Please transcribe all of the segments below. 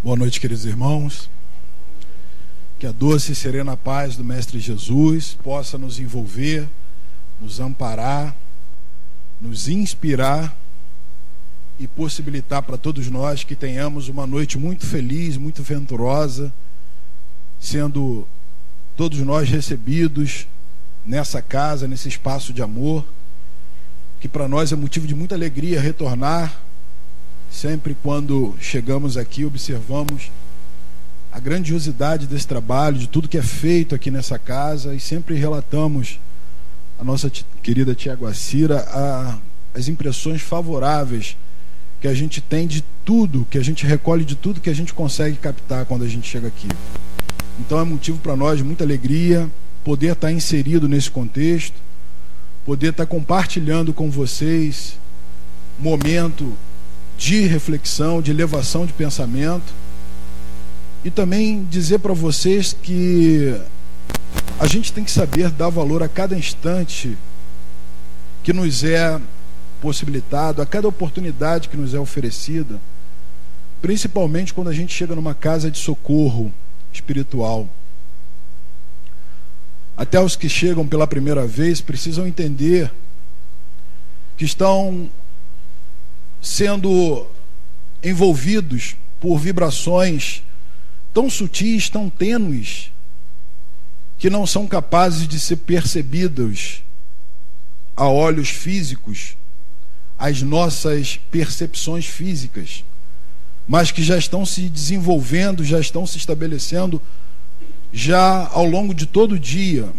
Boa noite, queridos irmãos. Que a doce e serena paz do Mestre Jesus possa nos envolver, nos amparar, nos inspirar e possibilitar para todos nós que tenhamos uma noite muito feliz, muito venturosa, sendo todos nós recebidos nessa casa, nesse espaço de amor, que para nós é motivo de muita alegria retornar. Sempre quando chegamos aqui, observamos a grandiosidade desse trabalho, de tudo que é feito aqui nessa casa, e sempre relatamos a nossa querida tia Guacira as impressões favoráveis que a gente tem de tudo, que a gente recolhe de tudo que a gente consegue captar quando a gente chega aqui. Então é motivo para nós de muita alegria poder estar inserido nesse contexto, poder estar compartilhando com vocês momento de reflexão, de elevação de pensamento, e também dizer para vocês que a gente tem que saber dar valor a cada instante que nos é possibilitado, a cada oportunidade que nos é oferecida, principalmente quando a gente chega numa casa de socorro espiritual. Até os que chegam pela primeira vez precisam entender que estão sendo envolvidos por vibrações tão sutis, tão tênues, que não são capazes de ser percebidos a olhos físicos, as nossas percepções físicas, mas que já estão se desenvolvendo, já estão se estabelecendo já ao longo de todo o dia.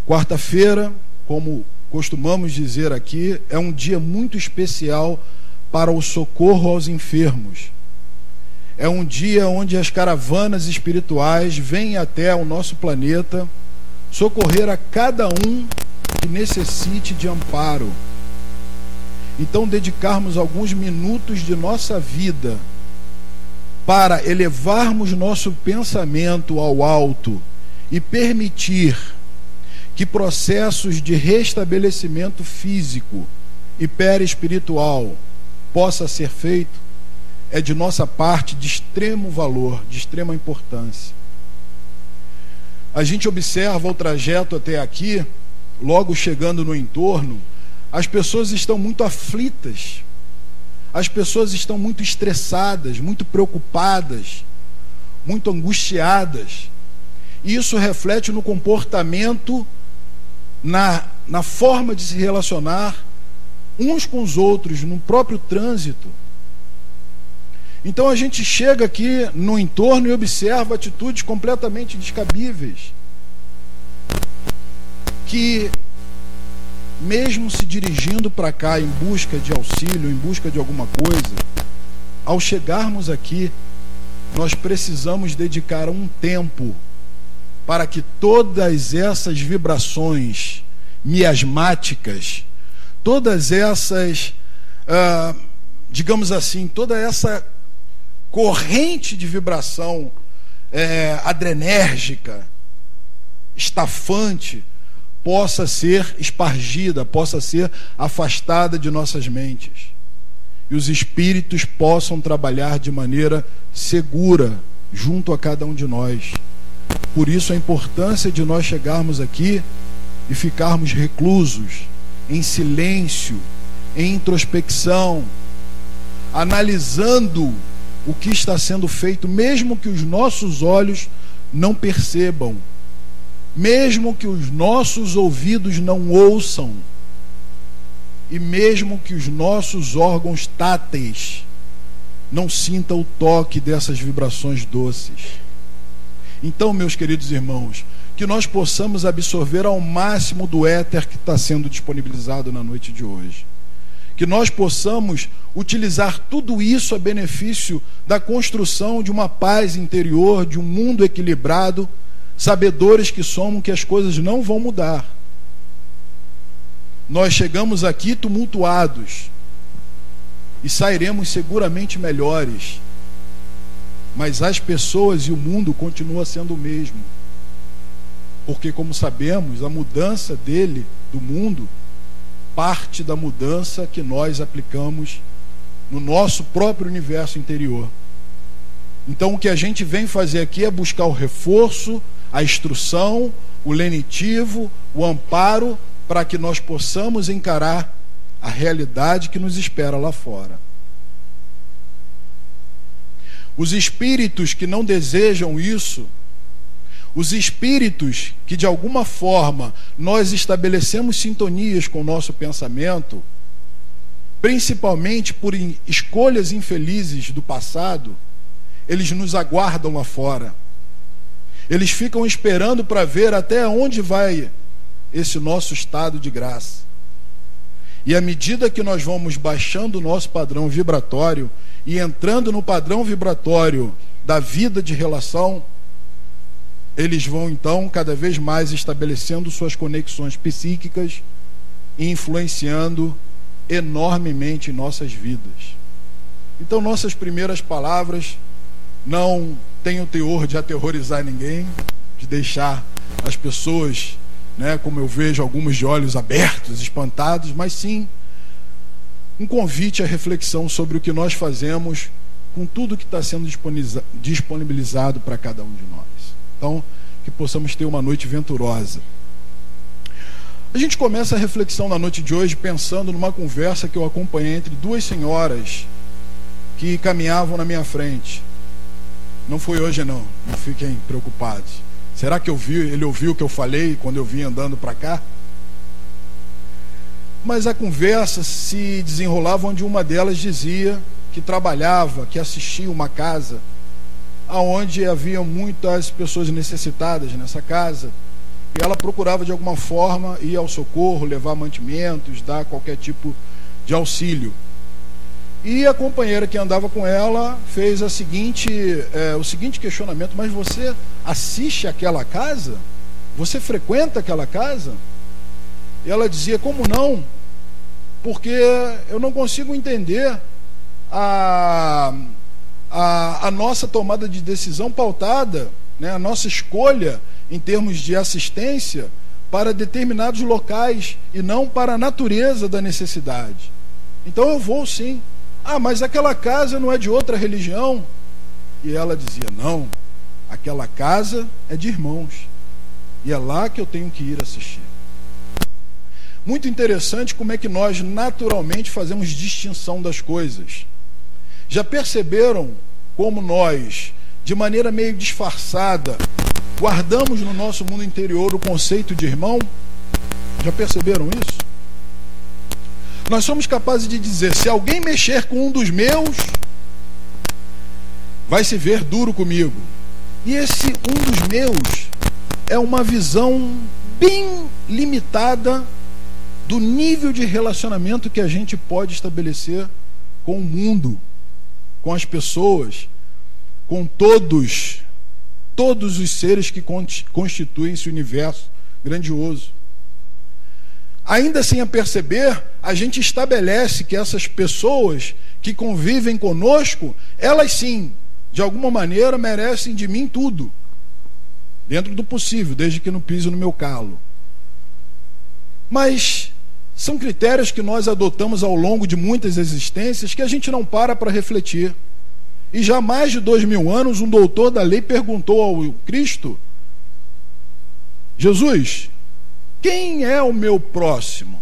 Quarta-feira, como costumamos dizer aqui, é um dia muito especial para o socorro aos enfermos. É um dia onde as caravanas espirituais vêm até o nosso planeta socorrer a cada um que necessite de amparo. Então, dedicarmos alguns minutos de nossa vida para elevarmos nosso pensamento ao alto e permitir que processos de restabelecimento físico e perispiritual possa ser feito, é de nossa parte de extremo valor, de extrema importância. A gente observa o trajeto até aqui, logo chegando no entorno, as pessoas estão muito aflitas, as pessoas estão muito estressadas, muito preocupadas, muito angustiadas. E isso reflete no comportamento, na forma de se relacionar uns com os outros, no próprio trânsito. Então a gente chega aqui no entorno e observa atitudes completamente descabíveis, que mesmo se dirigindo para cá em busca de auxílio, em busca de alguma coisa, ao chegarmos aqui, nós precisamos dedicar um tempo para que todas essas vibrações miasmáticas, todas essas, digamos assim, toda essa corrente de vibração adrenérgica, estafante, possa ser espargida, possa ser afastada de nossas mentes, e os espíritos possam trabalhar de maneira segura junto a cada um de nós. Por isso a importância de nós chegarmos aqui e ficarmos reclusos, em silêncio, em introspecção, analisando o que está sendo feito, mesmo que os nossos olhos não percebam, mesmo que os nossos ouvidos não ouçam, e mesmo que os nossos órgãos táteis não sintam o toque dessas vibrações doces. Então, meus queridos irmãos, que nós possamos absorver ao máximo do éter que está sendo disponibilizado na noite de hoje. Que nós possamos utilizar tudo isso a benefício da construção de uma paz interior, de um mundo equilibrado, sabedores que somos que as coisas não vão mudar. Nós chegamos aqui tumultuados e sairemos seguramente melhores, mas as pessoas e o mundo continuam sendo o mesmo, porque, como sabemos, a mudança do mundo parte da mudança que nós aplicamos no nosso próprio universo interior. Então o que a gente vem fazer aqui é buscar o reforço, a instrução, o lenitivo, o amparo, para que nós possamos encarar a realidade que nos espera lá fora. Os espíritos que não desejam isso, os espíritos que de alguma forma nós estabelecemos sintonias com o nosso pensamento, principalmente por escolhas infelizes do passado, eles nos aguardam lá fora. Eles ficam esperando para ver até onde vai esse nosso estado de graça. E à medida que nós vamos baixando o nosso padrão vibratório e entrando no padrão vibratório da vida de relação, eles vão então cada vez mais estabelecendo suas conexões psíquicas e influenciando enormemente em nossas vidas. Então nossas primeiras palavras não têm o teor de aterrorizar ninguém, de deixar as pessoas, como eu vejo algumas de olhos abertos, espantados, mas sim um convite à reflexão sobre o que nós fazemos com tudo que está sendo disponibilizado para cada um de nós. Então, que possamos ter uma noite venturosa. A gente começa a reflexão na noite de hoje pensando numa conversa que eu acompanhei entre duas senhoras que caminhavam na minha frente. Não foi hoje não fiquem preocupados. Será que ele ouviu o que eu falei quando eu vim andando para cá? Mas a conversa se desenrolava onde uma delas dizia que trabalhava, que assistia uma casa onde havia muitas pessoas necessitadas nessa casa, e ela procurava de alguma forma ir ao socorro, levar mantimentos, dar qualquer tipo de auxílio. E a companheira que andava com ela fez o seguinte questionamento: mas você assiste aquela casa? Você frequenta aquela casa? E ela dizia: como não? Porque eu não consigo entender a nossa tomada de decisão pautada, a nossa escolha em termos de assistência para determinados locais e não para a natureza da necessidade. Então eu vou sim. Mas aquela casa não é de outra religião? E ela dizia: não, aquela casa é de irmãos, e é lá que eu tenho que ir assistir. Muito interessante como é que nós naturalmente fazemos distinção das coisas. Já perceberam como nós, de maneira meio disfarçada, guardamos no nosso mundo interior o conceito de irmão? Já perceberam isso? Nós somos capazes de dizer: se alguém mexer com um dos meus, vai se ver duro comigo. E esse um dos meus é uma visão bem limitada do nível de relacionamento que a gente pode estabelecer com o mundo, com as pessoas, com todos os seres que constituem esse universo grandioso. Ainda sem a perceber, a gente estabelece que essas pessoas que convivem conosco, elas sim, de alguma maneira, merecem de mim tudo, dentro do possível, desde que não pise no meu calo. Mas são critérios que nós adotamos ao longo de muitas existências que a gente não para refletir. E já há mais de 2000 anos, um doutor da lei perguntou ao Cristo: Jesus, quem é o meu próximo?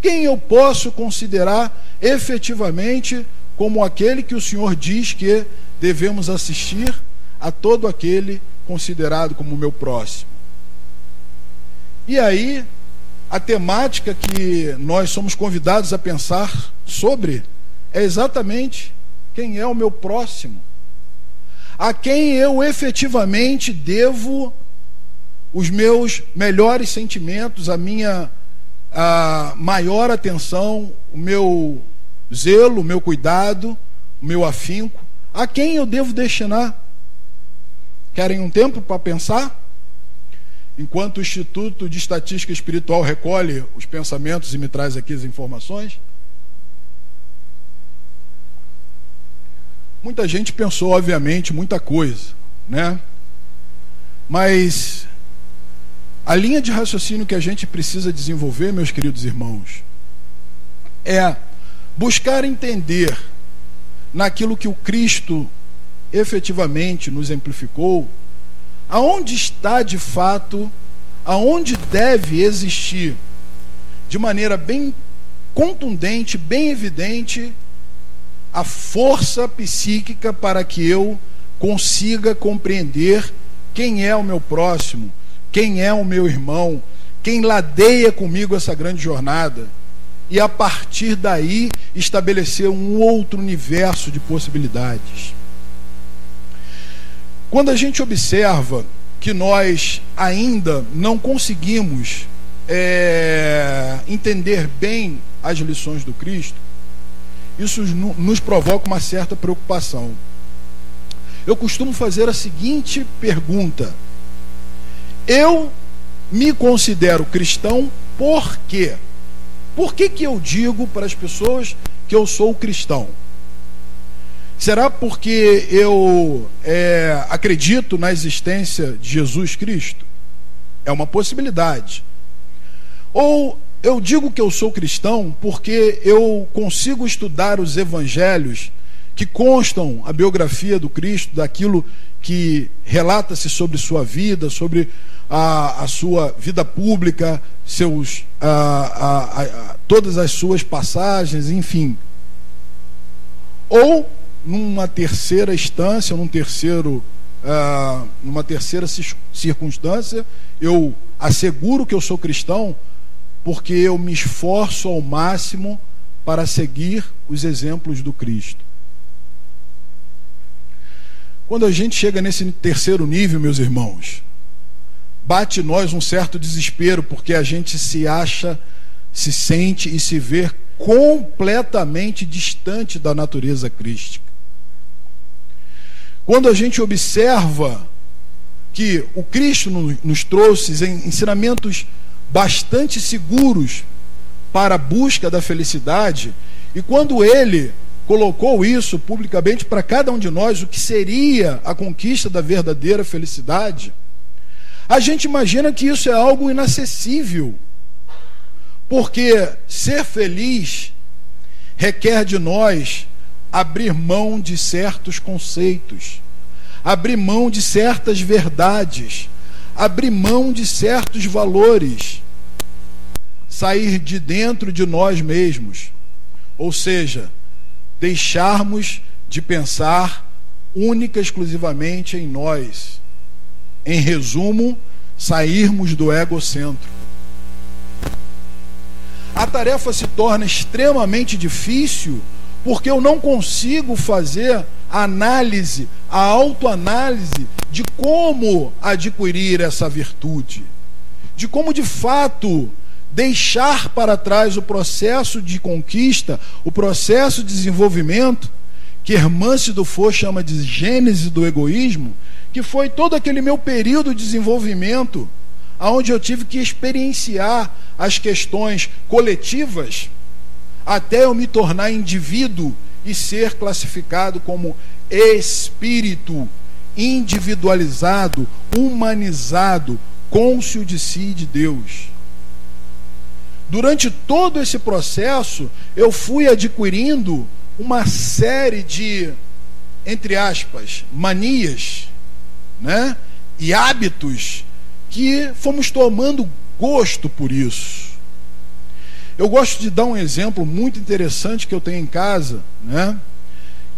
Quem eu posso considerar efetivamente como aquele que o Senhor diz que devemos assistir a todo aquele considerado como meu próximo? E aí, a temática que nós somos convidados a pensar sobre é exatamente: quem é o meu próximo? A quem eu efetivamente devo os meus melhores sentimentos, a minha maior atenção, o meu zelo, o meu cuidado, o meu afinco? A quem eu devo destinar? Querem um tempo para pensar? Enquanto o Instituto de Estatística Espiritual recolhe os pensamentos e me traz aqui as informações. Muita gente pensou, obviamente, muita coisa, Mas a linha de raciocínio que a gente precisa desenvolver, meus queridos irmãos, é buscar entender naquilo que o Cristo efetivamente nos amplificou, aonde está de fato, aonde deve existir, de maneira bem contundente, bem evidente, a força psíquica para que eu consiga compreender quem é o meu próximo, quem é o meu irmão, quem ladeia comigo essa grande jornada, e a partir daí estabelecer um outro universo de possibilidades. Quando a gente observa que nós ainda não conseguimos entender bem as lições do Cristo, isso nos provoca uma certa preocupação. Eu costumo fazer a seguinte pergunta: eu me considero cristão por quê? Por que eu digo para as pessoas que eu sou cristão? Será porque eu acredito na existência de Jesus Cristo? É uma possibilidade. Ou eu digo que eu sou cristão porque eu consigo estudar os evangelhos que constam a biografia do Cristo, daquilo que relata-se sobre sua vida, sobre a sua vida pública, todas as suas passagens, enfim. Ou numa terceira instância, numa terceira circunstância, eu asseguro que eu sou cristão porque eu me esforço ao máximo para seguir os exemplos do Cristo. Quando a gente chega nesse terceiro nível, meus irmãos, bate em nós um certo desespero, porque a gente se acha, se sente e se vê completamente distante da natureza crística. Quando a gente observa que o Cristo nos trouxe ensinamentos bastante seguros para a busca da felicidade, e quando ele colocou isso publicamente para cada um de nós, o que seria a conquista da verdadeira felicidade, a gente imagina que isso é algo inacessível, porque ser feliz requer de nós abrir mão de certos conceitos, abrir mão de certas verdades, abrir mão de certos valores, sair de dentro de nós mesmos, ou seja, deixarmos de pensar única e exclusivamente em nós. Em resumo, sairmos do egocentro. A tarefa se torna extremamente difícil porque eu não consigo fazer a análise, a autoanálise de como adquirir essa virtude, de como de fato deixar para trás o processo de conquista, o processo de desenvolvimento, que Hermance Dufour chama de gênese do egoísmo, que foi todo aquele meu período de desenvolvimento, onde eu tive que experienciar as questões coletivas, até eu me tornar indivíduo e ser classificado como espírito individualizado, humanizado, cônscio de si e de Deus. Durante todo esse processo, eu fui adquirindo uma série de, entre aspas, manias, né? E hábitos que fomos tomando gosto por isso. Eu gosto de dar um exemplo muito interessante que eu tenho em casa, né?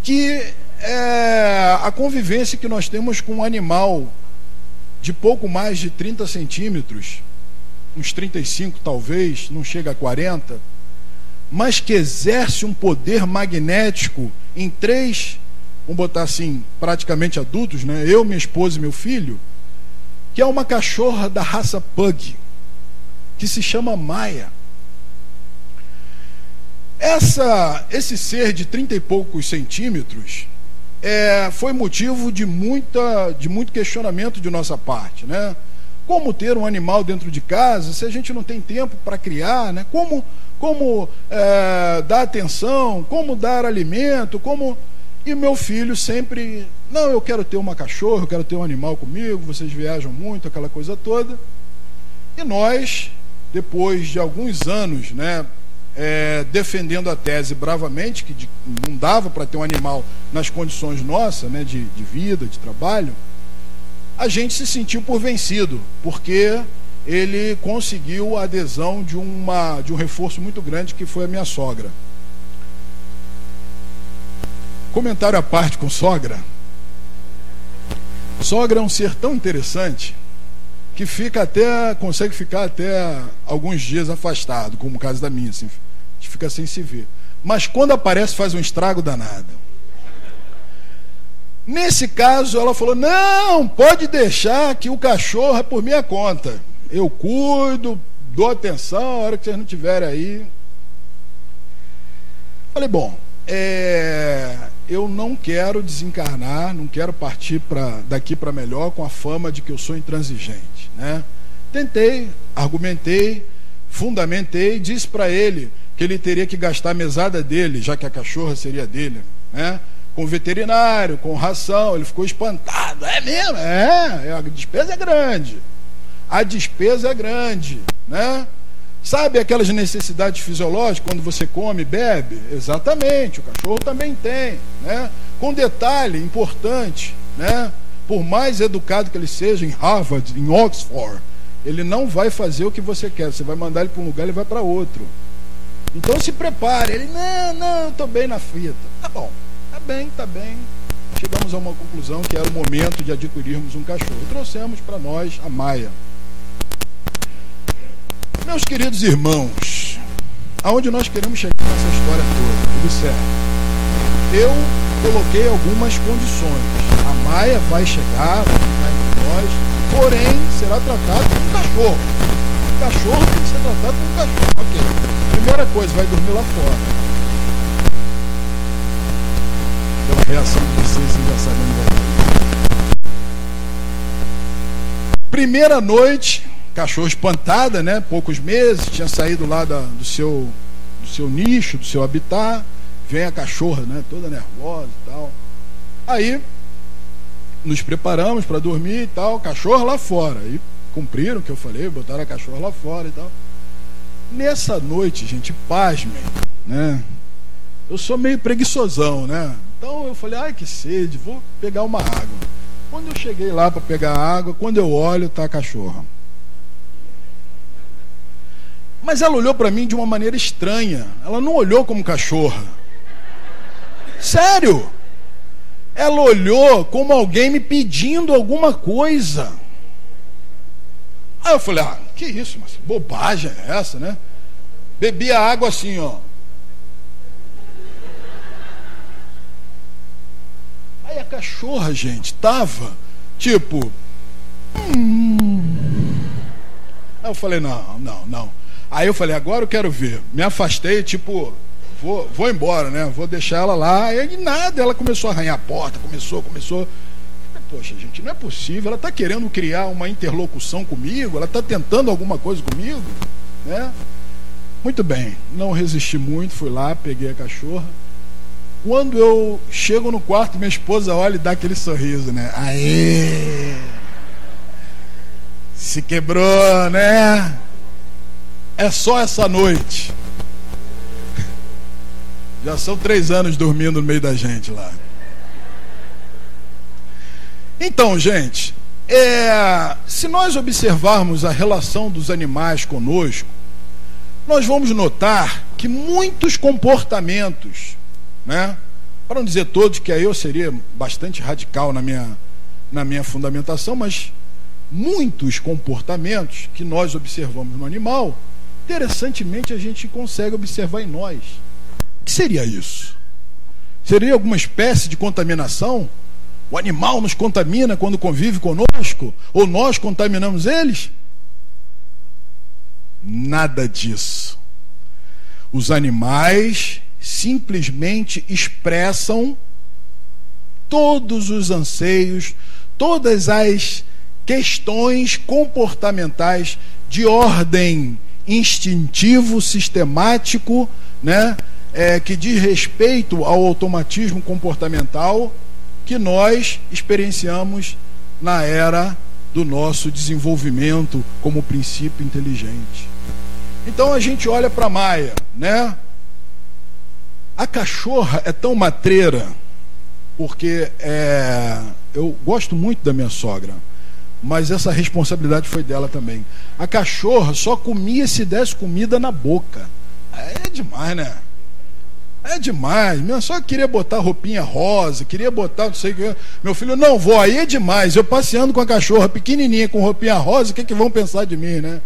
Que é a convivência que nós temos com um animal de pouco mais de 30 centímetros, uns 35 talvez, não chega a 40, mas que exerce um poder magnético em 3, vamos botar assim, praticamente adultos, né? Eu, minha esposa e meu filho, que é uma cachorra da raça Pug, que se chama Maia. Esse ser de 30 e poucos centímetros foi motivo de muito questionamento de nossa parte, né? Como ter um animal dentro de casa se a gente não tem tempo para criar, né? Como dar atenção, como dar alimento, E meu filho sempre, não, eu quero ter uma cachorra, eu quero ter um animal comigo, vocês viajam muito, aquela coisa toda. E nós, depois de alguns anos, né, defendendo a tese bravamente, que não dava para ter um animal nas condições nossas, né, de vida, de trabalho, a gente se sentiu por vencido, porque ele conseguiu a adesão de um reforço muito grande, que foi a minha sogra. Comentário à parte com sogra. Sogra é um ser tão interessante que consegue ficar até alguns dias afastado, como o caso da minha, assim, a gente fica sem se ver. Mas quando aparece, faz um estrago danado. Nesse caso, ela falou: não, pode deixar que o cachorro é por minha conta. Eu cuido, dou atenção, a hora que vocês não estiverem aí. Falei, bom, eu não quero desencarnar, não quero partir daqui para melhor com a fama de que eu sou intransigente, né? Tentei, argumentei, fundamentei, disse para ele que ele teria que gastar a mesada dele, já que a cachorra seria dele, né? Com veterinário, com ração. Ele ficou espantado. É mesmo? A despesa é grande. A despesa é grande, né? Sabe aquelas necessidades fisiológicas quando você come e bebe? Exatamente, o cachorro também tem, né? Com detalhe importante, né? Por mais educado que ele seja em Harvard, em Oxford, ele não vai fazer o que você quer. Você vai mandar ele para um lugar, ele vai para outro. Então se prepare. Ele, não, eu estou bem na fita. Tá bom, tá bem. Chegamos a uma conclusão que era o momento de adquirirmos um cachorro. Trouxemos para nós a Maia. Meus queridos irmãos, aonde nós queremos chegar nessa história toda? Observe, eu coloquei algumas condições. A Maia vai chegar, vai ficar entre nós, porém será tratado como um cachorro. O cachorro tem que ser tratado como um cachorro. Ok. Primeira coisa, vai dormir lá fora. Pela reação de vocês já sabem. Primeira noite, cachorro espantada, né? Poucos meses, tinha saído lá do seu nicho, do seu habitat. Vem a cachorra, né? Toda nervosa e tal. Aí nos preparamos para dormir e tal, cachorro lá fora. Aí cumpriram o que eu falei, botaram a cachorra lá fora e tal. Nessa noite, gente, pasmem, né? Eu sou meio preguiçosão, né? Então eu falei, ai que sede, vou pegar uma água. Quando eu cheguei lá para pegar a água, quando eu olho, tá a cachorra. Mas ela olhou para mim de uma maneira estranha. Ela não olhou como cachorra. Sério? Ela olhou como alguém me pedindo alguma coisa. Aí eu falei, que isso, mas bobagem é essa, né? Bebi a água assim, ó. Aí a cachorra, gente, tava tipo... Aí eu falei, não. Aí eu falei, agora eu quero ver. Me afastei, tipo, vou embora, né? Vou deixar ela lá. E nada, ela começou a arranhar a porta, começou. Poxa, gente, não é possível. Ela está querendo criar uma interlocução comigo, ela está tentando alguma coisa comigo, né? Muito bem, não resisti muito, fui lá, peguei a cachorra. Quando eu chego no quarto, minha esposa olha e dá aquele sorriso, né? Aê! Se quebrou, né? É só essa noite. Já são 3 anos dormindo no meio da gente lá. Então, gente, se nós observarmos a relação dos animais conosco, nós vamos notar que muitos comportamentos, né, para não dizer todos, que aí eu seria bastante radical na minha fundamentação, mas muitos comportamentos que nós observamos no animal, interessantemente a gente consegue observar em nós. O que seria isso? Seria alguma espécie de contaminação? O animal nos contamina quando convive conosco? Ou nós contaminamos eles? Nada disso. Os animais simplesmente expressam todos os anseios, todas as questões comportamentais de ordem instintivo, sistemático, né? Que diz respeito ao automatismo comportamental que nós experienciamos na era do nosso desenvolvimento como princípio inteligente. Então a gente olha para Maia, né? A cachorra é tão matreira, porque eu gosto muito da minha sogra, mas essa responsabilidade foi dela também. A cachorra só comia se desse comida na boca. É demais, né? É demais. Minha sogra queria botar roupinha rosa, queria botar não sei o que. Meu filho, não, vó, aí é demais. Eu passeando com a cachorra pequenininha com roupinha rosa, o que vão pensar de mim, né?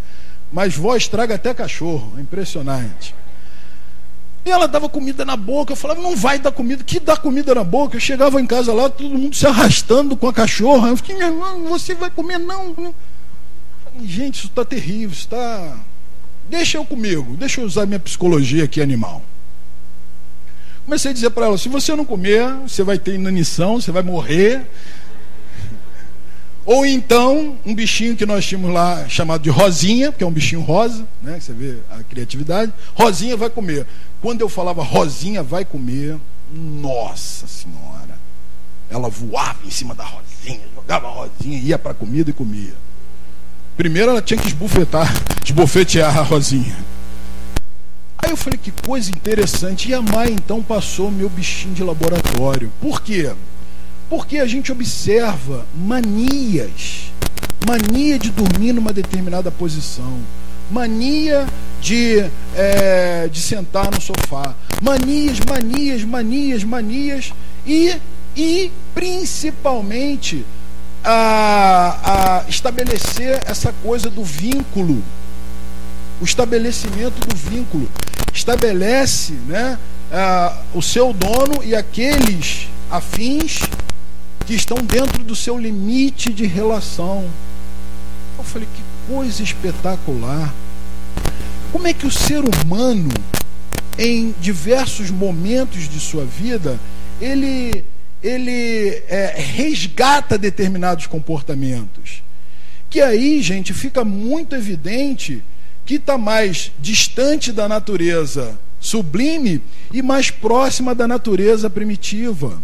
Mas vó estraga até cachorro, é impressionante. E ela dava comida na boca, eu falava, não vai dar comida, que dá comida na boca? Eu chegava em casa lá, todo mundo se arrastando com a cachorra. Eu fiquei, você vai comer não? Falei, gente, isso está terrível, isso está... Deixa eu comigo, deixa eu usar minha psicologia aqui animal. Comecei a dizer para ela, se você não comer, você vai ter inanição, você vai morrer. Ou então, um bichinho que nós tínhamos lá, chamado de Rosinha, que é um bichinho rosa, né? Você vê a criatividade. Rosinha vai comer. Quando eu falava Rosinha vai comer, nossa senhora, ela voava em cima da Rosinha, jogava a Rosinha, ia para a comida e comia. Primeiro ela tinha que esbofetear a Rosinha. Aí eu falei, que coisa interessante. E a Maia então passou meu bichinho de laboratório. Por quê? Porque a gente observa manias. Mania de dormir numa determinada posição. Mania de sentar no sofá. Manias. E principalmente a estabelecer essa coisa do vínculo. O estabelecimento do vínculo. Estabelece, né, o seu dono e aqueles afins que estão dentro do seu limite de relação. Eu falei, que coisa espetacular. Como é que o ser humano, em diversos momentos de sua vida, ele resgata determinados comportamentos. Que aí, gente, fica muito evidente que está mais distante da natureza sublime e mais próxima da natureza primitiva.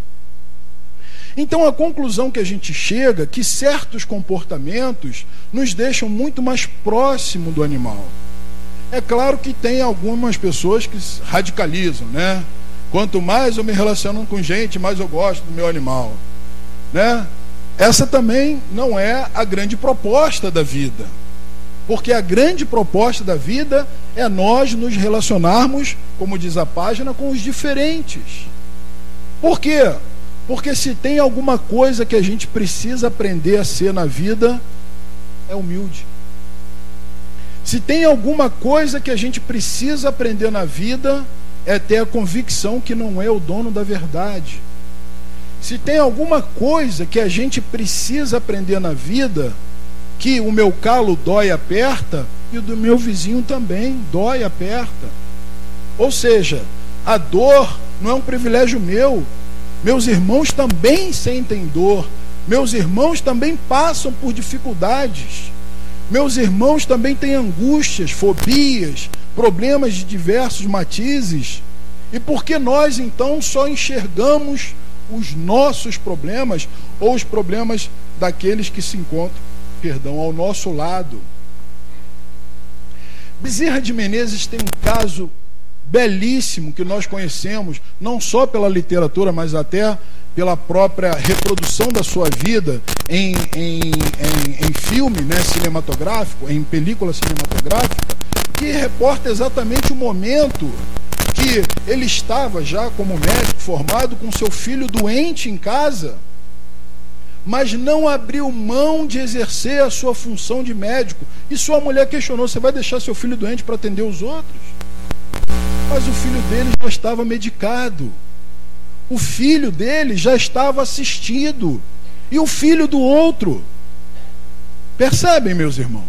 Então a conclusão que a gente chega é que certos comportamentos nos deixam muito mais próximo do animal. É claro que tem algumas pessoas que radicalizam, né? Quanto mais eu me relaciono com gente, mais eu gosto do meu animal, né? Essa também não é a grande proposta da vida. Porque a grande proposta da vida é nós nos relacionarmos, como diz a página, com os diferentes. Por quê? Porque se tem alguma coisa que a gente precisa aprender a ser na vida, é humilde. Se tem alguma coisa que a gente precisa aprender na vida, é ter a convicção que não é o dono da verdade. Se tem alguma coisa que a gente precisa aprender na vida, que o meu calo dói e aperta, e o do meu vizinho também dói e aperta. Ou seja, a dor não é um privilégio meu. Meus irmãos também sentem dor. Meus irmãos também passam por dificuldades. Meus irmãos também têm angústias, fobias, problemas de diversos matizes. E por que nós então só enxergamos os nossos problemas ou os problemas daqueles que se encontram, ao nosso lado? Bezerra de Menezes tem um caso belíssimo que nós conhecemos, não só pela literatura, mas até pela própria reprodução da sua vida em filme, né, cinematográfico, em película cinematográfica, que reporta exatamente o momento que ele estava já como médico formado com seu filho doente em casa, mas não abriu mão de exercer a sua função de médico. E sua mulher questionou, você vai deixar seu filho doente para atender os outros? Mas o filho dele já estava medicado. O filho dele já estava assistido. E o filho do outro. Percebem, meus irmãos?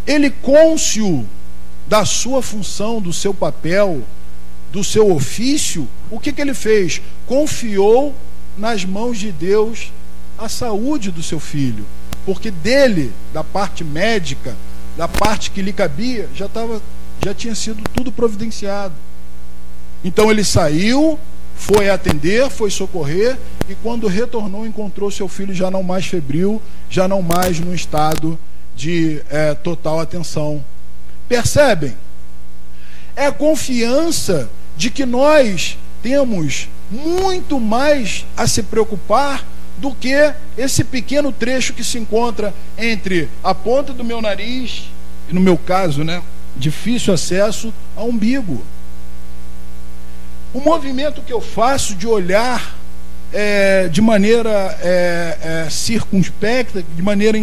Ele, cônscio da sua função, do seu papel, do seu ofício, o que ele fez? Confiou nas mãos de Deus a saúde do seu filho, porque dele, da parte médica, da parte que lhe cabia, já tinha sido tudo providenciado. Então ele saiu, foi atender, foi socorrer, e quando retornou encontrou seu filho já não mais febril, já não mais num estado de total atenção. Percebem? É a confiança de que nós temos muito mais a se preocupar do que esse pequeno trecho que se encontra entre a ponta do meu nariz e, no meu caso, né, difícil acesso ao umbigo. O movimento que eu faço de olhar de maneira circunspecta, de maneira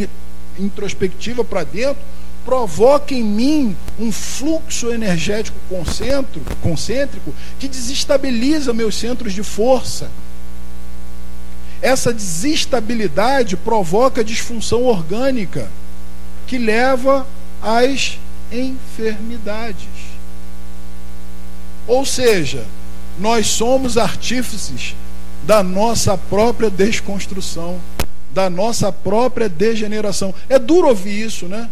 introspectiva para dentro, provoca em mim um fluxo energético concêntrico que desestabiliza meus centros de força. Essa desestabilidade provoca disfunção orgânica que leva às enfermidades. Ou seja, nós somos artífices da nossa própria desconstrução, da nossa própria degeneração. É duro ouvir isso, né?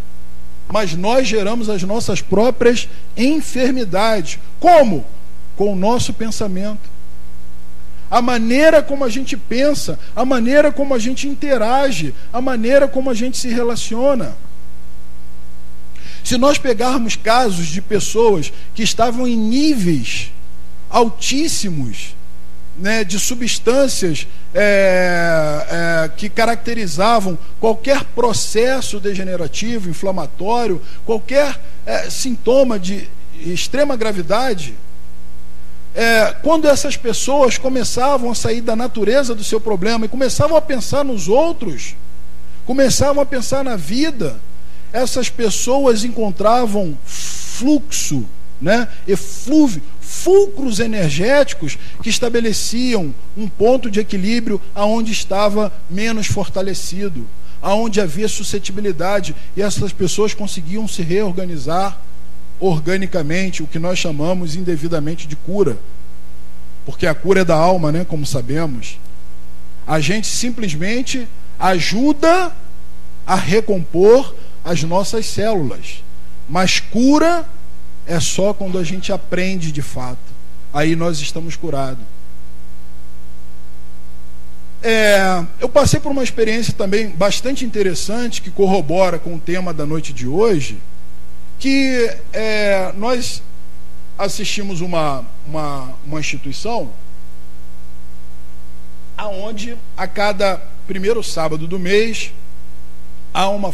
Mas nós geramos as nossas próprias enfermidades. Como? Com o nosso pensamento. A maneira como a gente pensa, a maneira como a gente interage, a maneira como a gente se relaciona. Se nós pegarmos casos de pessoas que estavam em níveis altíssimos, né, de substâncias que caracterizavam qualquer processo degenerativo, inflamatório, qualquer sintoma de extrema gravidade, quando essas pessoas começavam a sair da natureza do seu problema e começavam a pensar nos outros, começavam a pensar na vida, essas pessoas encontravam fluxo, né, eflúvio, fulcros energéticos que estabeleciam um ponto de equilíbrio aonde estava menos fortalecido, aonde havia suscetibilidade, e essas pessoas conseguiam se reorganizar organicamente, o que nós chamamos indevidamente de cura, porque a cura é da alma, né, como sabemos. A gente simplesmente ajuda a recompor as nossas células, mas cura é só quando a gente aprende de fato. Aí nós estamos curados. Eu passei por uma experiência também bastante interessante, que corrobora com o tema da noite de hoje, que nós assistimos uma instituição aonde a cada primeiro sábado do mês há uma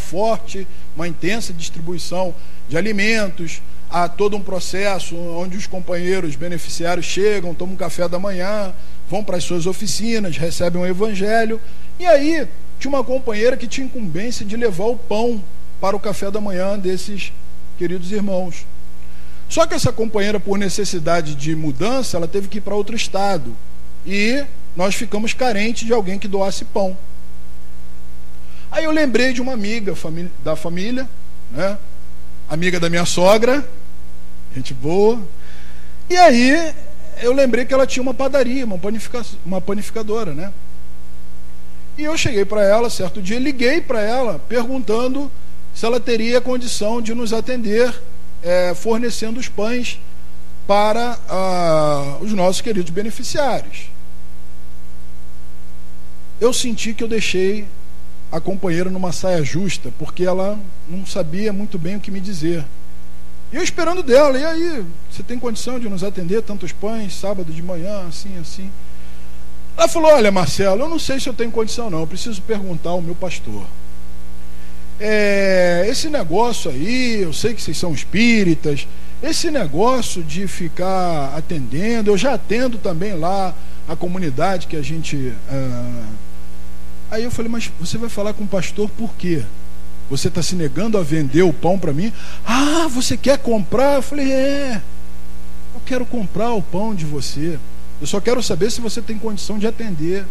intensa distribuição de alimentos. Há todo um processo onde os companheiros beneficiários chegam, tomam um café da manhã, vão para as suas oficinas, recebem um evangelho. E aí tinha uma companheira que tinha incumbência de levar o pão para o café da manhã desses queridos irmãos. Só que essa companheira, por necessidade de mudança, ela teve que ir para outro estado. E nós ficamos carentes de alguém que doasse pão. Aí eu lembrei de uma amiga da família, né? Amiga da minha sogra, gente boa. E aí eu lembrei que ela tinha uma padaria, uma panificadora, né? E eu cheguei para ela certo dia, liguei para ela perguntando se ela teria condição de nos atender, fornecendo os pães para os nossos queridos beneficiários. Eu senti que eu deixei a companheira numa saia justa, porque ela não sabia muito bem o que me dizer. E eu esperando dela, e aí, você tem condição de nos atender tantos pães, sábado de manhã, assim, assim? Ela falou, olha, Marcelo, eu não sei se eu tenho condição não, eu preciso perguntar ao meu pastor. Esse negócio aí, eu sei que vocês são espíritas, esse negócio de ficar atendendo, eu já atendo também lá a comunidade que a gente... Aí eu falei, mas você vai falar com o pastor por quê? Você está se negando a vender o pão para mim? Ah, você quer comprar? Eu falei, eu quero comprar o pão de você. Eu só quero saber se você tem condição de atender.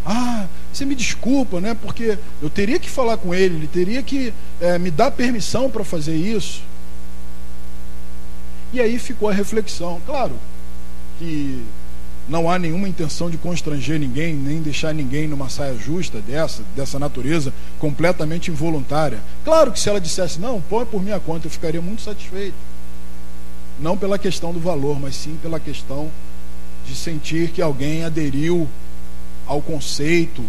Ah, você me desculpa, né? Porque eu teria que falar com ele teria que me dar permissão para fazer isso. E aí ficou a reflexão. Claro que não há nenhuma intenção de constranger ninguém, nem deixar ninguém numa saia justa dessa natureza, completamente involuntária. Claro que se ela dissesse, não, põe por minha conta, eu ficaria muito satisfeito. Não pela questão do valor, mas sim pela questão de sentir que alguém aderiu ao conceito,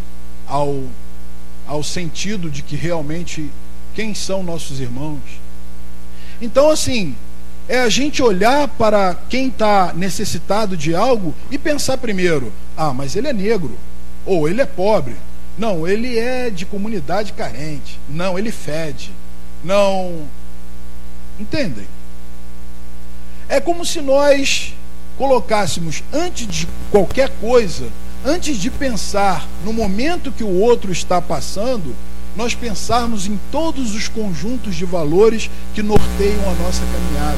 ao sentido de que realmente, quem são nossos irmãos? Então, assim, é a gente olhar para quem está necessitado de algo e pensar primeiro: ah, mas ele é negro, ou ele é pobre, não, ele é de comunidade carente, não, ele fede, não. Entendem? É como se nós colocássemos, antes de qualquer coisa, antes de pensar no momento que o outro está passando, nós pensarmos em todos os conjuntos de valores que norteiam a nossa caminhada.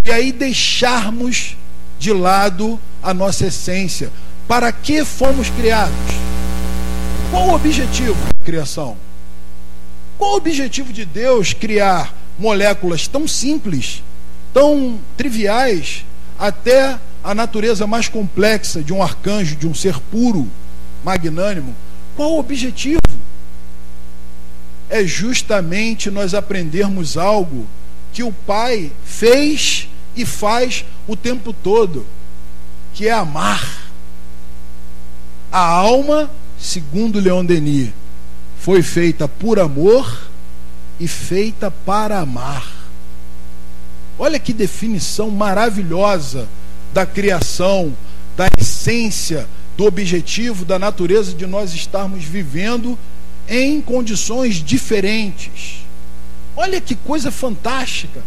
E aí deixarmos de lado a nossa essência. Para que fomos criados? Qual o objetivo da criação? Qual o objetivo de Deus criar moléculas tão simples, tão triviais, até a natureza mais complexa de um arcanjo, de um ser puro, magnânimo? Qual o objetivo? É justamente nós aprendermos algo que o Pai fez e faz o tempo todo, que é amar. A alma, segundo Leon Denis, foi feita por amor e feita para amar. Olha que definição maravilhosa da criação, da essência, do objetivo, da natureza de nós estarmos vivendo em condições diferentes. Olha que coisa fantástica.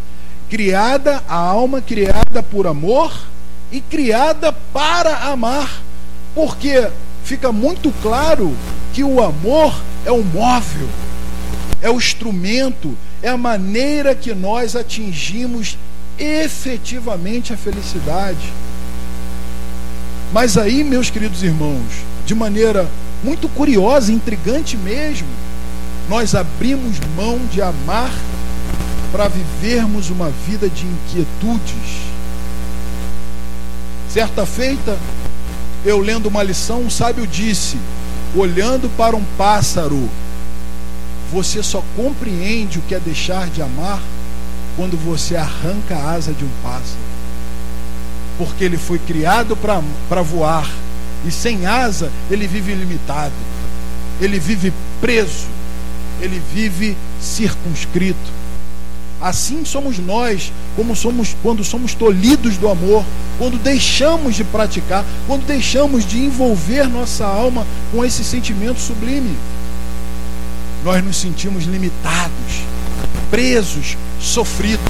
Criada, a alma criada por amor e criada para amar. Porque fica muito claro que o amor é o móvel, é o instrumento, é a maneira que nós atingimos efetivamente a felicidade. Mas aí, meus queridos irmãos, de maneira muito curiosa, intrigante mesmo, nós abrimos mão de amar para vivermos uma vida de inquietudes. Certa feita, eu lendo uma lição, um sábio disse: olhando para um pássaro, você só compreende o que é deixar de amar quando você arranca a asa de um pássaro. Porque ele foi criado para voar, e sem asa ele vive limitado, ele vive preso, ele vive circunscrito. Assim somos nós, quando somos tolhidos do amor, quando deixamos de praticar, quando deixamos de envolver nossa alma com esse sentimento sublime. Nós nos sentimos limitados, presos, sofridos.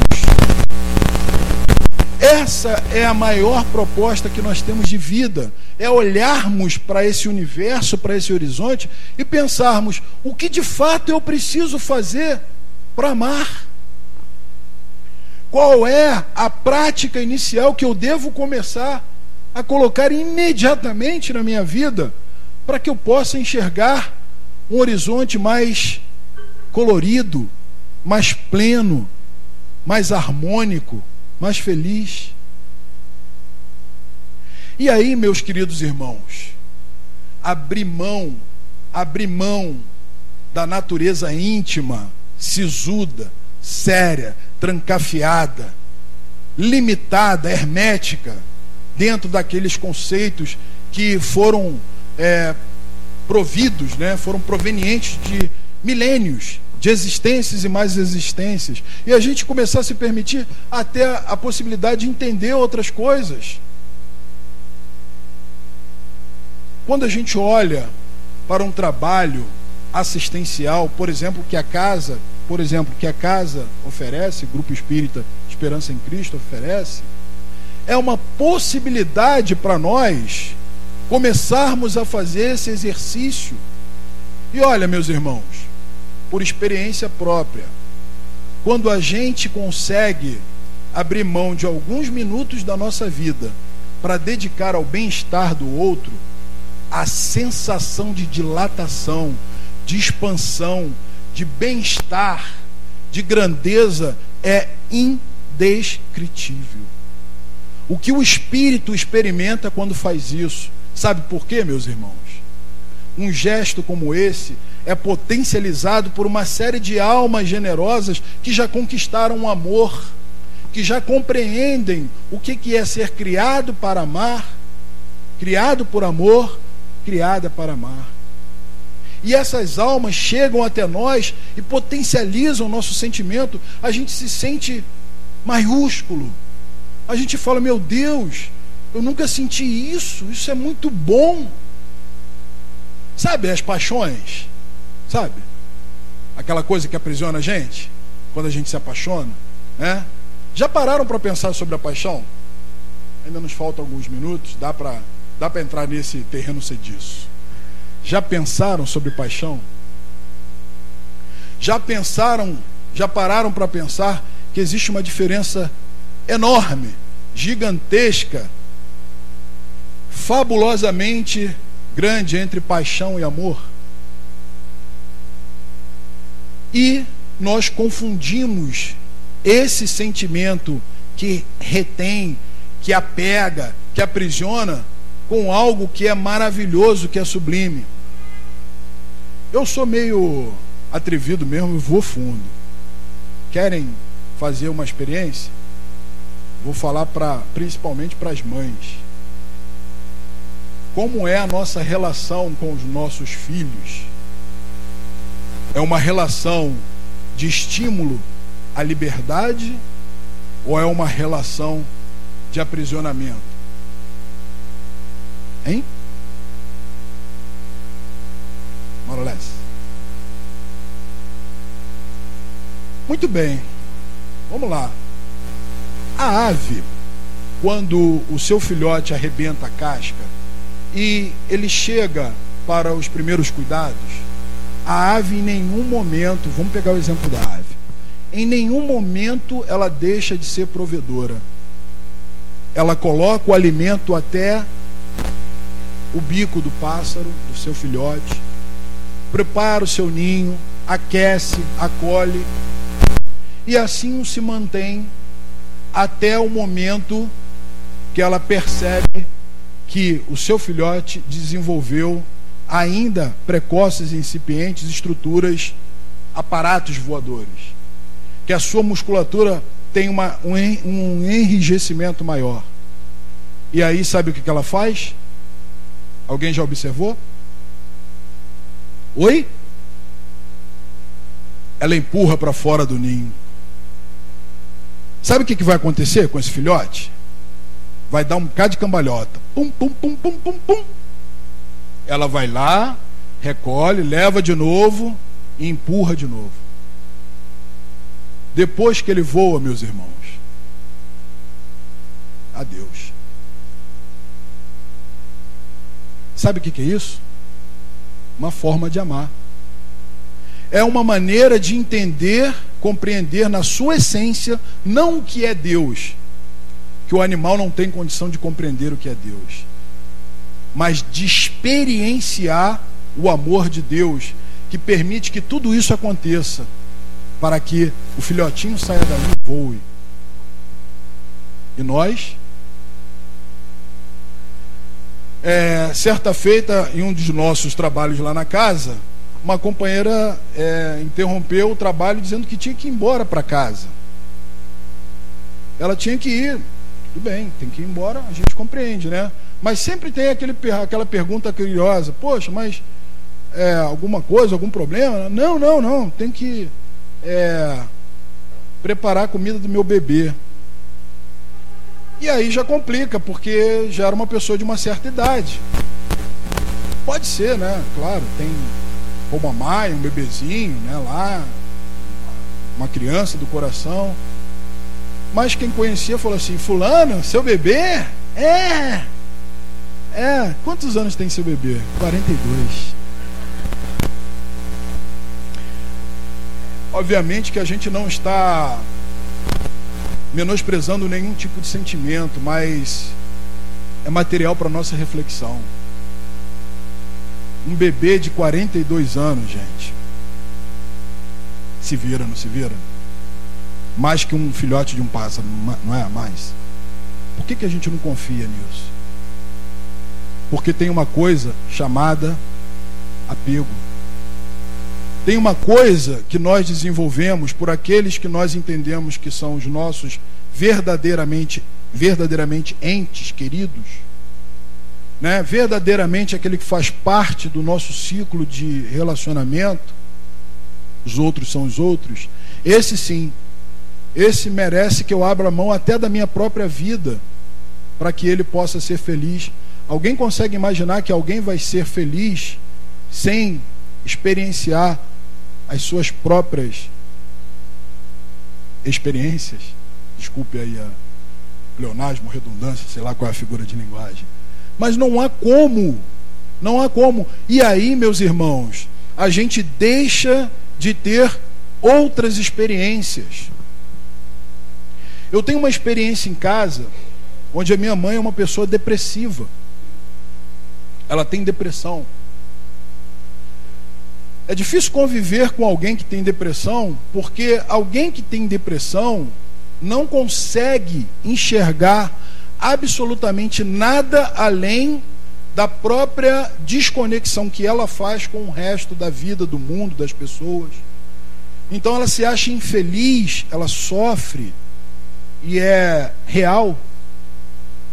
Essa é a maior proposta que nós temos de vida, é olharmos para esse universo, para esse horizonte e pensarmos: o que de fato eu preciso fazer para amar? Qual é a prática inicial que eu devo começar a colocar imediatamente na minha vida para que eu possa enxergar um horizonte mais colorido, mais pleno, mais harmônico, mais feliz? E aí, meus queridos irmãos, abrir mão da natureza íntima, sisuda, séria, trancafiada, limitada, hermética, dentro daqueles conceitos que foram providos, foram provenientes de milênios de existências e mais existências, e a gente começar a se permitir até a possibilidade de entender outras coisas. Quando a gente olha para um trabalho assistencial, por exemplo, que a casa oferece, Grupo Espírita Esperança em Cristo oferece, é uma possibilidade para nós começarmos a fazer esse exercício. E olha, meus irmãos, por experiência própria, quando a gente consegue abrir mão de alguns minutos da nossa vida para dedicar ao bem-estar do outro, a sensação de dilatação, de expansão, de bem-estar, de grandeza é indescritível. O que o espírito experimenta quando faz isso, sabe por quê, meus irmãos? Um gesto como esse é potencializado por uma série de almas generosas que já conquistaram o amor, que já compreendem o que é ser criado para amar, criado por amor, criada para amar. e essas almas chegam até nós e potencializam o nosso sentimento, a gente se sente maiúsculo. A gente fala, meu Deus, eu nunca senti isso, isso é muito bom. Sabe as paixões? Sabe? Aquela coisa que aprisiona a gente, quando a gente se apaixona, né? Já pararam para pensar sobre a paixão? Ainda nos faltam alguns minutos, dá para entrar nesse terreno sediço. Já pensaram sobre paixão? Já pararam para pensar que existe uma diferença enorme, gigantesca, fabulosamente grande entre paixão e amor? E nós confundimos esse sentimento que retém, que apega, que aprisiona, com algo que é maravilhoso, que é sublime. Eu sou meio atrevido mesmo e vou fundo. Querem fazer uma experiência? Vou falar principalmente para as mães. Como é a nossa relação com os nossos filhos? É uma relação de estímulo à liberdade ou é uma relação de aprisionamento? Hein? Morales. Muito bem. Vamos lá. A ave, quando o seu filhote arrebenta a casca e ele chega para os primeiros cuidados, a ave em nenhum momento, vamos pegar o exemplo da ave, em nenhum momento ela deixa de ser provedora. Ela coloca o alimento até o bico do pássaro, do seu filhote, prepara o seu ninho, aquece, acolhe, e assim se mantém até o momento que ela percebe que o seu filhote desenvolveu, ainda precoces e incipientes, estruturas, aparatos voadores, que a sua musculatura tem um enrijecimento maior. E aí sabe o que ela faz? Alguém já observou? Oi? Ela empurra para fora do ninho. Sabe o que vai acontecer com esse filhote? Vai dar um bocado de cambalhota. Pum, pum, pum, pum, pum, pum. Ela vai lá, recolhe, leva de novo e empurra de novo. Depois que ele voa, meus irmãos, adeus. Sabe o que é isso? Uma forma de amar. É uma maneira de entender, compreender na sua essência, não o que é Deus, que o animal não tem condição de compreender o que é Deus, mas de experienciar o amor de Deus, que permite que tudo isso aconteça, para que o filhotinho saia dali e voe. E nós? Certa feita, em um dos nossos trabalhos lá na casa, uma companheira interrompeu o trabalho dizendo que tinha que ir embora para casa. Ela tinha que ir. Tudo bem, tem que ir embora, a gente compreende, né? Mas sempre tem aquela pergunta curiosa: poxa, mas alguma coisa, algum problema? Não, tem que preparar a comida do meu bebê. E aí já complica, porque já era uma pessoa de uma certa idade. Pode ser, né? Claro, tem como a mãe, um bebezinho, né? Lá, uma criança do coração. Mas quem conhecia falou assim: fulano, seu bebê? Quantos anos tem seu bebê? 42. Obviamente que a gente não está menosprezando nenhum tipo de sentimento, mas é material para nossa reflexão. Um bebê de 42 anos, gente, se vira, não se vira? Mais que um filhote de um pássaro, não é mais? Por que a gente não confia nisso? Porque tem uma coisa chamada apego. Tem uma coisa que nós desenvolvemos por aqueles que nós entendemos que são os nossos verdadeiramente entes queridos, né, verdadeiramente aquele que faz parte do nosso ciclo de relacionamento, os outros são os outros, esse sim, esse merece que eu abra a mão até da minha própria vida, para que ele possa ser feliz. Alguém consegue imaginar que alguém vai ser feliz sem experienciar as suas próprias experiências? Desculpe aí a pleonasmo, redundância, sei lá qual é a figura de linguagem. Mas não há como, não há como. E aí, meus irmãos, a gente deixa de ter outras experiências. Eu tenho uma experiência em casa, onde a minha mãe é uma pessoa depressiva. Ela tem depressão. É difícil conviver com alguém que tem depressão, porque alguém que tem depressão não consegue enxergar absolutamente nada além da própria desconexão que ela faz com o resto da vida, do mundo, das pessoas. Então ela se acha infeliz, ela sofre, e é real,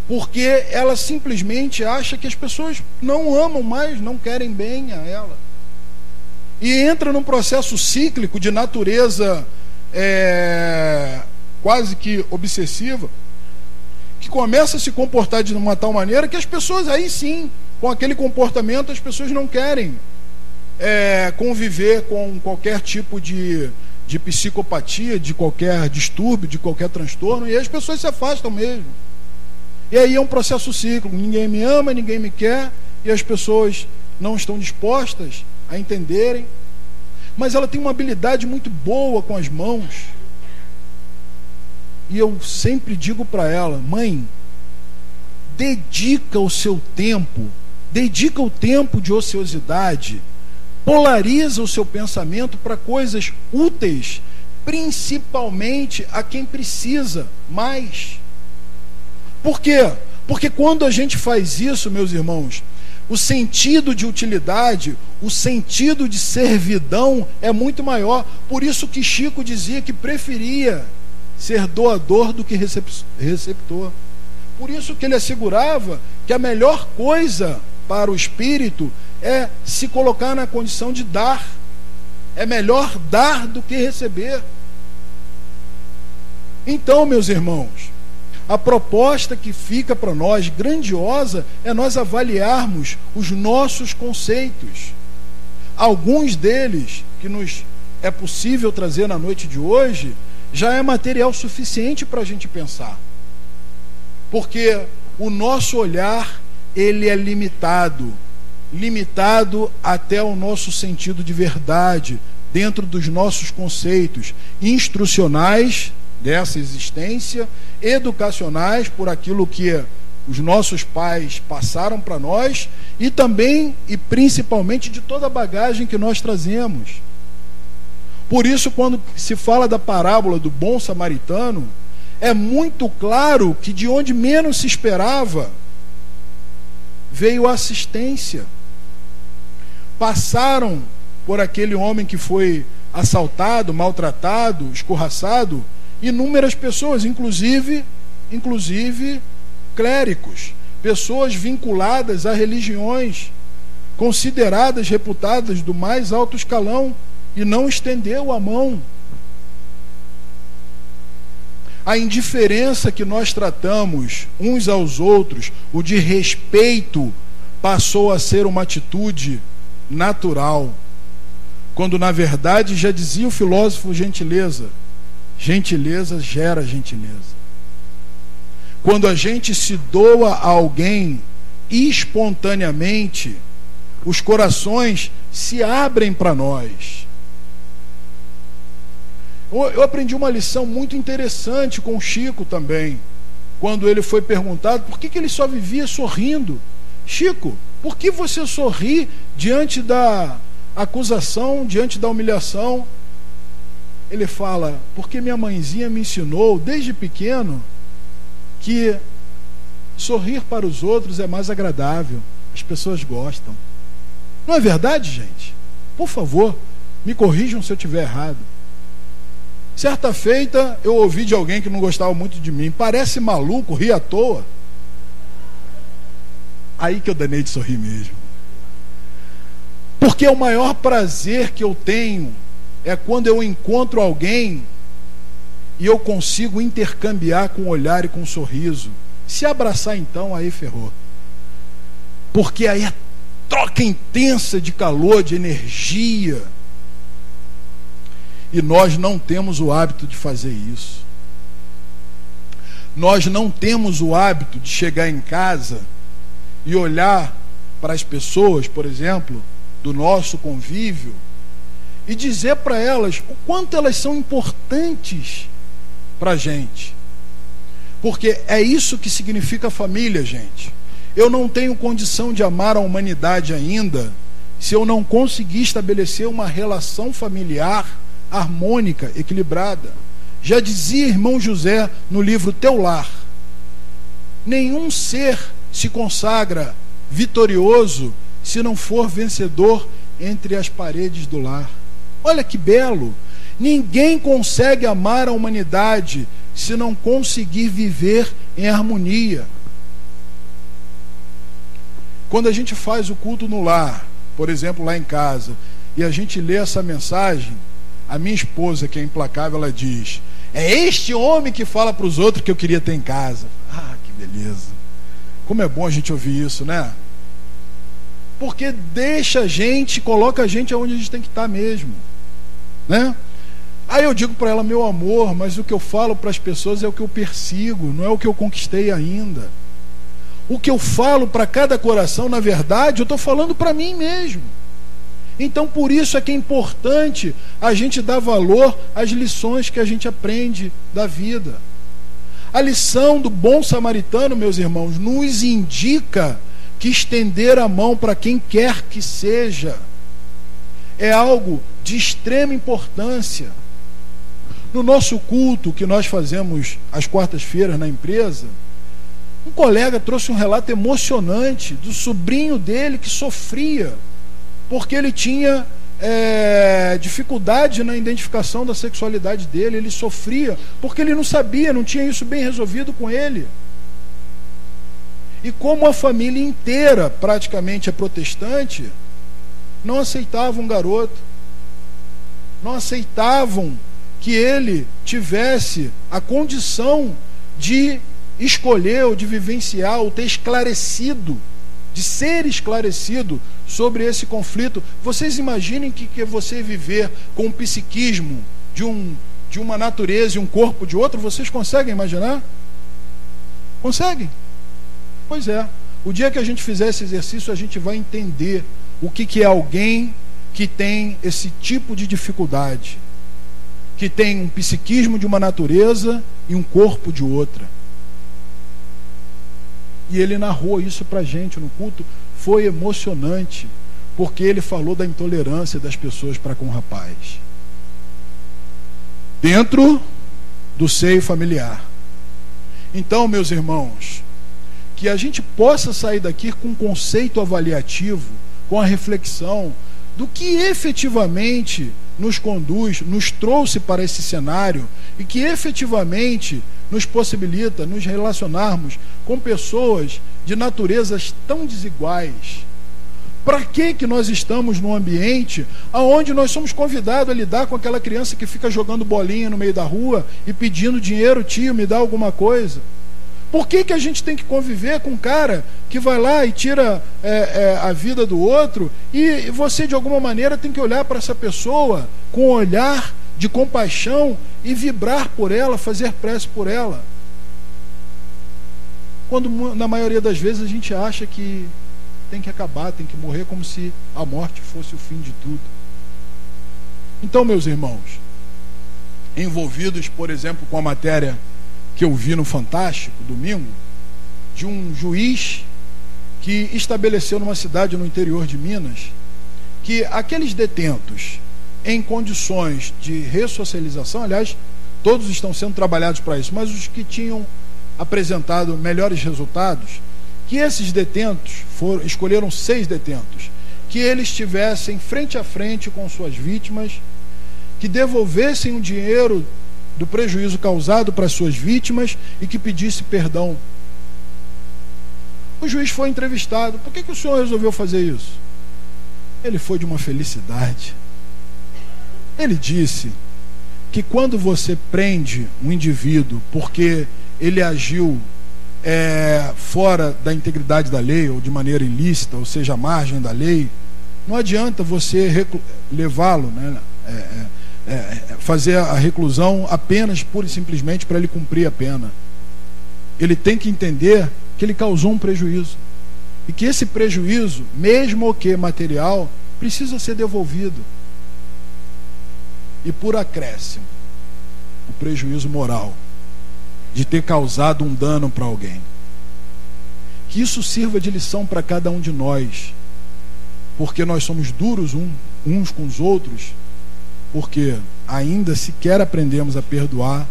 porque ela simplesmente acha que as pessoas não amam mais, não querem bem a ela. E entra num processo cíclico de natureza quase que obsessiva, que começa a se comportar de uma tal maneira que as pessoas, aí sim, com aquele comportamento, as pessoas não querem conviver com qualquer tipo de psicopatia, de qualquer distúrbio, de qualquer transtorno, e as pessoas se afastam mesmo. E aí é um processo cíclico, ninguém me ama, ninguém me quer, e as pessoas não estão dispostas a entenderem. Mas ela tem uma habilidade muito boa com as mãos, e eu sempre digo para ela: mãe, dedica o seu tempo, dedica o tempo de ociosidade, polariza o seu pensamento para coisas úteis, principalmente a quem precisa mais. Por quê? Porque quando a gente faz isso, meus irmãos, o sentido de utilidade, o sentido de servidão é muito maior. Por isso que Chico dizia que preferia ser doador do que receptor. Por isso que ele assegurava que a melhor coisa para o espírito é se colocar na condição de dar. É melhor dar do que receber. Então, meus irmãos, a proposta que fica para nós, grandiosa, é nós avaliarmos os nossos conceitos. Alguns deles, que nos é possível trazer na noite de hoje, já é material suficiente para a gente pensar. Porque o nosso olhar, ele é limitado até o nosso sentido de verdade, dentro dos nossos conceitos instrucionais dessa existência, educacionais por aquilo que os nossos pais passaram para nós, e também e principalmente de toda a bagagem que nós trazemos. Por isso, quando se fala da parábola do bom samaritano, é muito claro que de onde menos se esperava veio a assistência. Passaram por aquele homem que foi assaltado, maltratado, escorraçado, inúmeras pessoas, inclusive clérigos, pessoas vinculadas a religiões consideradas, reputadas do mais alto escalão, e não estendeu a mão. A indiferença que nós tratamos uns aos outros, o de respeito, passou a ser uma atitude natural, quando na verdade, já dizia o filósofo, gentileza gera gentileza. Quando a gente se doa a alguém espontaneamente, os corações se abrem para nós. Eu aprendi uma lição muito interessante com o Chico também, quando ele foi perguntado por que ele só vivia sorrindo. Chico, por que você sorri diante da acusação, diante da humilhação? Ele fala: porque minha mãezinha me ensinou desde pequeno que sorrir para os outros é mais agradável, as pessoas gostam. Não é verdade, gente? Por favor, me corrijam se eu estiver errado. Certa feita, eu ouvi de alguém que não gostava muito de mim: parece maluco, ri à toa. Aí que eu danei de sorrir mesmo. Porque o maior prazer que eu tenho é quando eu encontro alguém e eu consigo intercambiar com um olhar e com um sorriso. Se abraçar então, aí ferrou. Porque aí é troca intensa de calor, de energia. E nós não temos o hábito de fazer isso. Nós não temos o hábito de chegar em casa e olhar para as pessoas, por exemplo, do nosso convívio, e dizer para elas o quanto elas são importantes para a gente. Porque é isso que significa família, gente. Eu não tenho condição de amar a humanidade ainda se eu não conseguir estabelecer uma relação familiar harmônica, equilibrada. Já dizia irmão José no livro Teu Lar: nenhum ser se consagra vitorioso se não for vencedor entre as paredes do lar. Olha que belo! Ninguém consegue amar a humanidade se não conseguir viver em harmonia. Quando a gente faz o culto no lar, por exemplo, lá em casa, e a gente lê essa mensagem, a minha esposa, que é implacável, ela diz: é este homem que fala para os outros que eu queria ter em casa. Ah, que beleza! Como é bom a gente ouvir isso, né? Porque deixa a gente, coloca a gente onde a gente tem que estar mesmo, né? Aí eu digo para ela: meu amor, mas o que eu falo para as pessoas é o que eu persigo, não é o que eu conquistei ainda. O que eu falo para cada coração, na verdade, eu estou falando para mim mesmo. Então, por isso é que é importante a gente dar valor às lições que a gente aprende da vida. A lição do bom samaritano, meus irmãos, nos indica que estender a mão para quem quer que seja é algo de extrema importância. No nosso culto que nós fazemos às quartas-feiras na empresa, um colega trouxe um relato emocionante do sobrinho dele que sofria porque ele tinha dificuldade na identificação da sexualidade dele. Ele sofria porque ele não sabia, não tinha isso bem resolvido com ele. E como a família inteira praticamente é protestante, não aceitavam um garoto, não aceitavam que ele tivesse a condição de escolher ou de vivenciar ou ter esclarecido, de ser esclarecido sobre esse conflito. Vocês imaginem que é você viver com um psiquismo de uma natureza e um corpo de outro? Vocês conseguem imaginar? Conseguem? Pois é. O dia que a gente fizer esse exercício, a gente vai entender o que é alguém que tem esse tipo de dificuldade, que tem um psiquismo de uma natureza e um corpo de outra. E ele narrou isso pra gente no culto. Foi emocionante, porque ele falou da intolerância das pessoas para com o rapaz, dentro do seio familiar. Então, meus irmãos, que a gente possa sair daqui com um conceito avaliativo, com a reflexão do que efetivamente nos conduz, nos trouxe para esse cenário e que efetivamente nos possibilita nos relacionarmos com pessoas de naturezas tão desiguais. Para que nós estamos num ambiente onde nós somos convidados a lidar com aquela criança que fica jogando bolinha no meio da rua e pedindo dinheiro: tio, me dá alguma coisa? Por que a gente tem que conviver com um cara que vai lá e tira a vida do outro, e você de alguma maneira tem que olhar para essa pessoa com um olhar de compaixão e vibrar por ela, fazer prece por ela? Quando na maioria das vezes a gente acha que tem que acabar, tem que morrer, como se a morte fosse o fim de tudo. Então, meus irmãos, envolvidos, por exemplo, com a matéria que eu vi no Fantástico domingo, de um juiz que estabeleceu numa cidade no interior de Minas que aqueles detentos em condições de ressocialização, aliás, todos estão sendo trabalhados para isso, mas os que tinham apresentado melhores resultados, que esses detentos escolheram 6 detentos, que eles estivessem frente a frente com suas vítimas, que devolvessem o dinheiro do prejuízo causado para as suas vítimas e que pedisse perdão. O juiz foi entrevistado. Por que o senhor resolveu fazer isso? Ele foi de uma felicidade. Ele disse que quando você prende um indivíduo porque ele agiu fora da integridade da lei, ou de maneira ilícita, ou seja, à margem da lei, não adianta você levá-lo, né, fazer a reclusão apenas, pura e simplesmente, para ele cumprir a pena. Ele tem que entender que ele causou um prejuízo, e que esse prejuízo, mesmo que material, precisa ser devolvido. E por acréscimo, o prejuízo moral de ter causado um dano para alguém. Que isso sirva de lição para cada um de nós, porque nós somos duros uns com os outros, porque ainda sequer aprendemos a perdoar,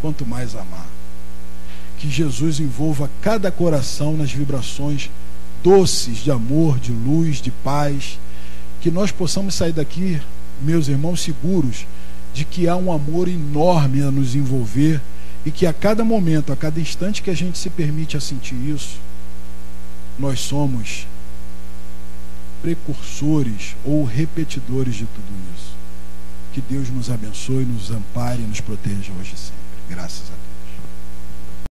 quanto mais amar. Que Jesus envolva cada coração nas vibrações doces de amor, de luz, de paz, que nós possamos sair daqui, meus irmãos, seguros de que há um amor enorme a nos envolver, e que a cada momento, a cada instante que a gente se permite a sentir isso, nós somos precursores ou repetidores de tudo isso. Que Deus nos abençoe, nos ampare e nos proteja hoje e sempre. Graças a Deus.